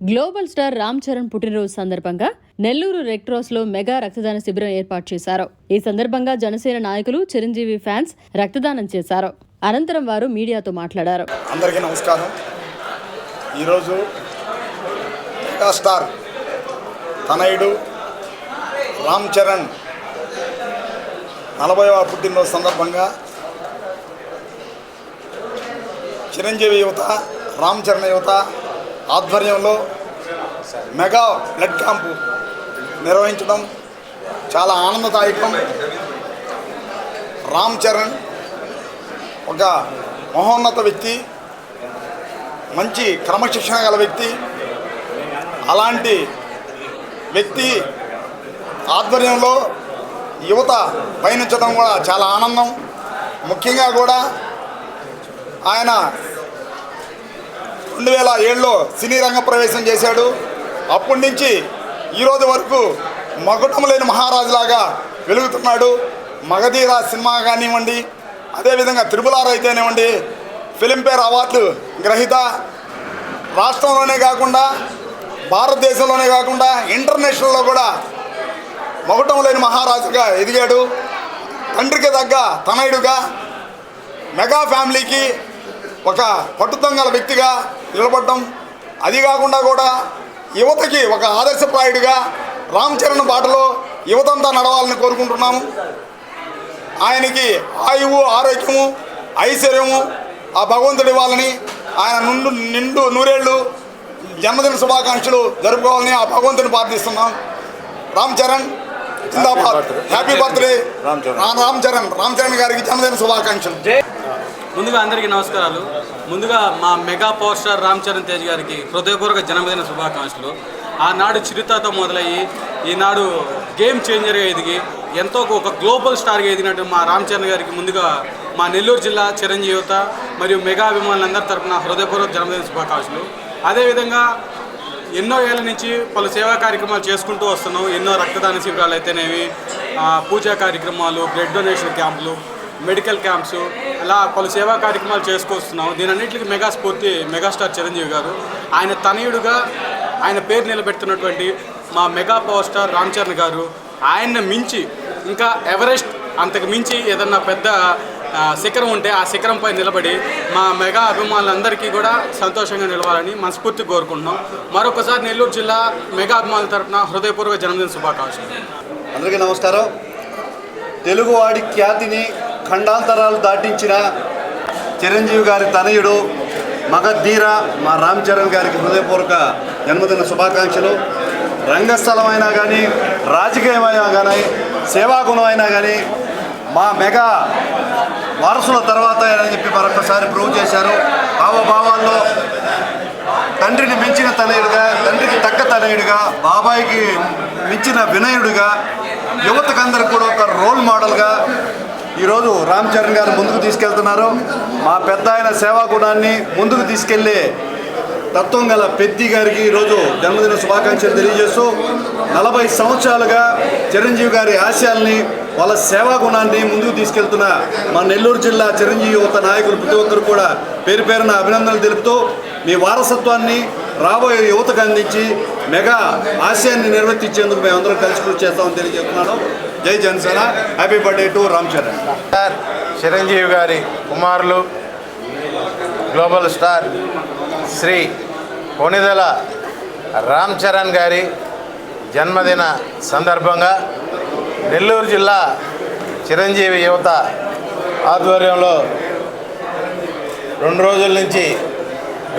Global star Ram Charan పుట్టినరోజు సందర్భంగా Nellore red cross లో మెగా రక్తదాన శిబిరం ఏర్పాటు చేశారు. ఈ సందర్భంగా జనసేన నాయకులు, చిరంజీవి ఫ్యాన్స్ రక్తదానం చేశారు. అనంతరం వారు మీడియాతో మాట్లాడారు. అందరికీ నమస్కారం. ఈరోజు మెగా స్టార్ తనయుడు రామ్ చరణ్ 40వ పుట్టినరోజు సందర్భంగా చిరంజీవి యువత, రామ్ చరణ్ యువత ఆధ్వర్యంలో మెగా బ్లడ్ క్యాంపు నిర్వహించడం చాలా ఆనందదాయకం. రామ్ చరణ్ ఒక మహోన్నత వ్యక్తి, మంచి క్రమశిక్షణ గల వ్యక్తి. అలాంటి వ్యక్తి ఆధ్వర్యంలో యువత పయనించడం కూడా చాలా ఆనందం. ముఖ్యంగా కూడా ఆయన 2007లో సినీ రంగ ప్రవేశం చేశాడు. అప్పటి నుంచి ఈరోజు వరకు మకుటం లేని మహారాజులాగా వెలుగుతున్నాడు. మగధీర సినిమా కానివ్వండి, అదేవిధంగా త్రిపులార్ అయితేనేవ్వండి, ఫిలింఫేర్ అవార్డు గ్రహీత. రాష్ట్రంలోనే కాకుండా భారతదేశంలోనే కాకుండా ఇంటర్నేషనల్లో కూడా మకుటం లేని మహారాజుగా ఎదిగాడు. తండ్రికి తగ్గ తనయుడుగా మెగా ఫ్యామిలీకి ఒక పట్టుదం గల వ్యక్తిగా నిలబడడం, అది కాకుండా కూడా యువతకి ఒక ఆదర్శప్రాయుడిగా రామ్ చరణ్ బాటలో యువతంతా నడవాలని కోరుకుంటున్నాము. ఆయనకి ఆయువు, ఆరోగ్యము, ఐశ్వర్యము ఆ భగవంతుడి ఇవ్వాలని, ఆయన నిండు నూరేళ్ళు జన్మదిన శుభాకాంక్షలు జరుపుకోవాలని ఆ భగవంతుని ప్రార్థిస్తున్నాం. రామ్ చరణ్ జిందాబాద్. హ్యాపీ బర్త్డే రామ్ చరణ్ గారికి జన్మదిన శుభాకాంక్షలు. ముందుగా అందరికీ నమస్కారాలు. ముందుగా మా mega power star Ram Charan Tej గారికి హృదయపూర్వక జన్మదిన శుభాకాంక్షలు. ఆనాడు చిరుతతో మొదలయ్యి ఈనాడు గేమ్ చేంజర్గా ఎదిగి ఎంతో ఒక గ్లోబల్ స్టార్గా ఎదిగినట్టు మా రామ్ చరణ్ గారికి ముందుగా మా నెల్లూరు జిల్లా చిరంజీవి యువత మరియు మెగా అభిమానులందరి తరఫున హృదయపూర్వక జన్మదిన శుభాకాంక్షలు. అదేవిధంగా ఎన్నో ఏళ్ళ నుంచి పలు సేవా కార్యక్రమాలు చేసుకుంటూ వస్తున్నాం. ఎన్నో రక్తదాన శిబిరాలు అయితేనేవి, పూజా కార్యక్రమాలు, బ్లడ్ డొనేషన్ క్యాంపులు, మెడికల్ క్యాంప్స్, ఇలా పలు సేవా కార్యక్రమాలు చేసుకొస్తున్నాం. దీనన్నింటికి మెగా స్ఫూర్తి మెగాస్టార్ చిరంజీవి గారు. ఆయన తనయుడుగా ఆయన పేరు నిలబెడుతున్నటువంటి మా mega power star Ram Charan గారు ఆయన్ని మించి ఇంకా ఎవరెస్ట్ అంతకు మించి ఏదన్నా పెద్ద శిఖరం ఉంటే ఆ శిఖరంపై నిలబడి మా మెగా అభిమానులందరికీ కూడా సంతోషంగా నిలవాలని మనస్ఫూర్తి కోరుకుంటున్నాం. మరొకసారి నెల్లూరు జిల్లా మెగా అభిమానుల తరఫున హృదయపూర్వక జన్మదిన శుభాకాంక్షలు. అందరికీ నమస్కారం. తెలుగువాడి ఖ్యాతిని ఖండాంతరాలు దాటించిన చిరంజీవి గారి తనయుడు మగధీర మా రామ్ చరణ్ గారికి హృదయపూర్వక జన్మదిన శుభాకాంక్షలు. రంగస్థలం అయినా కానీ, రాజకీయమైనా కానీ, సేవాగుణం అయినా కానీ మా మెగా వారసుల తర్వాత అని చెప్పి మరొకసారి ప్రూవ్ చేశారు. హావభావాల్లో తండ్రిని మించిన తనయుడిగా, తండ్రికి తగ్గ తనయుడిగా, బాబాయికి మించిన వినయుడిగా, యువతకందరికి కూడా ఒక రోల్ మోడల్గా ఈరోజు రామ్ చరణ్ గారు ముందుకు తీసుకెళ్తున్నారు. మా పెద్ద ఆయన సేవా గుణాన్ని ముందుకు తీసుకెళ్లే తత్వం గల పెద్ది గారికి ఈరోజు జన్మదిన శుభాకాంక్షలు తెలియజేస్తూ 40 సంవత్సరాలుగా చిరంజీవి గారి ఆశయాల్ని, వాళ్ళ సేవా గుణాన్ని ముందుకు తీసుకెళ్తున్న మా నెల్లూరు జిల్లా చిరంజీవి యువత నాయకులు ప్రతి ఒక్కరు కూడా పేరు పేరున అభినందనలు తెలుపుతూ మీ వారసత్వాన్ని రాబోయే యువతకు అందించి మెగా ఆశయాన్ని నిర్వర్తించేందుకు మేమందరం కలిసి కృషి చేస్తామని తెలియజేస్తున్నాను. జై Janasena. Happy birthday to Ram Charan. Chiranjeevi గారి కుమారులు గ్లోబల్ స్టార్ శ్రీ కొణిదెల రామ్ చరణ్ గారి జన్మదిన సందర్భంగా నెల్లూరు జిల్లా చిరంజీవి యువత ఆధ్వర్యంలో 2 రోజుల నుంచి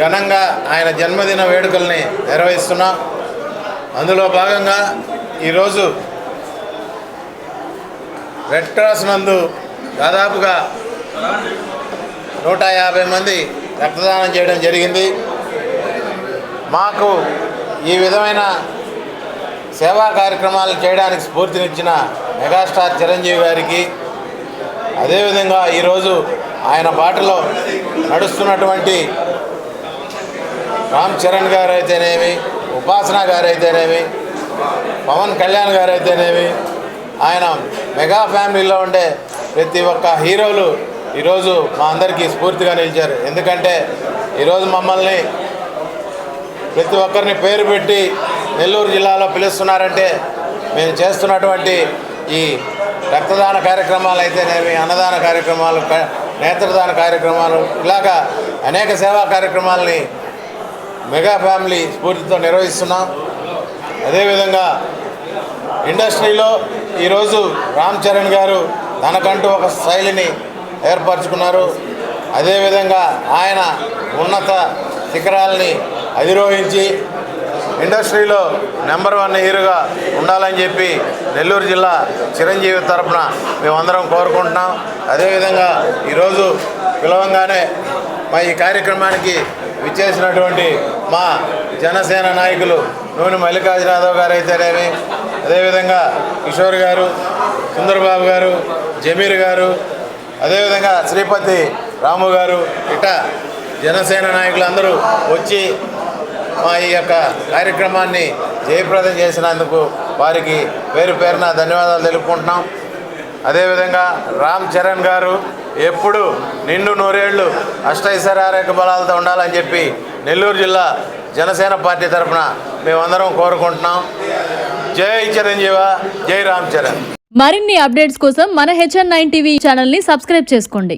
ఘనంగా ఆయన జన్మదిన వేడుకల్ని నిర్వహిస్తున్నాం. అందులో భాగంగా ఈరోజు రెడ్ క్రాస్ నందు దాదాపుగా 150 మంది రక్తదానం చేయడం జరిగింది. మాకు ఈ విధమైన సేవా కార్యక్రమాలు చేయడానికి స్ఫూర్తినిచ్చిన మెగాస్టార్ చిరంజీవి గారికి, అదేవిధంగా ఈరోజు ఆయన బాటలో నడుస్తున్నటువంటి రామ్ చరణ్ గారు అయితేనేమి, ఉపాసన గారు అయితేనేమి, పవన్ కళ్యాణ్ గారు అయితేనేమి, ఆయన మెగా ఫ్యామిలీలో ఉండే ప్రతి ఒక్క హీరోలు ఈరోజు మా అందరికీ స్ఫూర్తిగా నిలిచారు. ఎందుకంటే ఈరోజు మమ్మల్ని ప్రతి ఒక్కరిని పేరు పెట్టి నెల్లూరు జిల్లాలో పిలుస్తున్నారంటే మేము చేస్తున్నటువంటి ఈ రక్తదాన కార్యక్రమాలు అయితేనేమి, అన్నదాన కార్యక్రమాలు, నేత్రదాన కార్యక్రమాలు, ఇలాగా అనేక సేవా కార్యక్రమాలని మెగా ఫ్యామిలీ స్ఫూర్తితో నిర్వహిస్తున్నాం. అదేవిధంగా ఇండస్ట్రీలో ఈరోజు రామ్ చరణ్ గారు తనకంటూ ఒక శైలిని ఏర్పరచుకున్నారు. అదేవిధంగా ఆయన ఉన్నత శిఖరాలని అధిరోహించి ఇండస్ట్రీలో నెంబర్ 1 హీరోగా ఉండాలని చెప్పి నెల్లూరు జిల్లా చిరంజీవి తరఫున మేమందరం కోరుకుంటున్నాం. అదేవిధంగా ఈరోజు పిలవంగానే మా ఈ కార్యక్రమానికి విచ్చేసినటువంటి మా జనసేన నాయకులు నూనె మల్లికార్జునరావు గారు అయితేనేమి, అదేవిధంగా కిషోర్ గారు, సుందర్బాబు గారు, జమీర్ గారు, అదేవిధంగా శ్రీపతి రాము గారు, ఇటా జనసేన నాయకులందరూ వచ్చి మా ఈ యొక్క కార్యక్రమాన్ని జయప్రదం చేసినందుకు వారికి పేరు పేరున ధన్యవాదాలు తెలుపుకుంటున్నాం. అదేవిధంగా రామ్ చరణ్ గారు ఎప్పుడు నిండు 100 ఏళ్ళు అష్టైశ్వర్యారోగ్య బలాలతో ఉండాలని చెప్పి నెల్లూరు జిల్లా జనసేన పార్టీ తరఫున మేమందరం కోరుకుంటున్నాం. జై చిరంజీవ, జై రామ్ చరణ్. మరిన్ని అప్డేట్స్ కోసం మన HN9 టీవీ ఛానల్ని సబ్స్క్రైబ్ చేసుకోండి.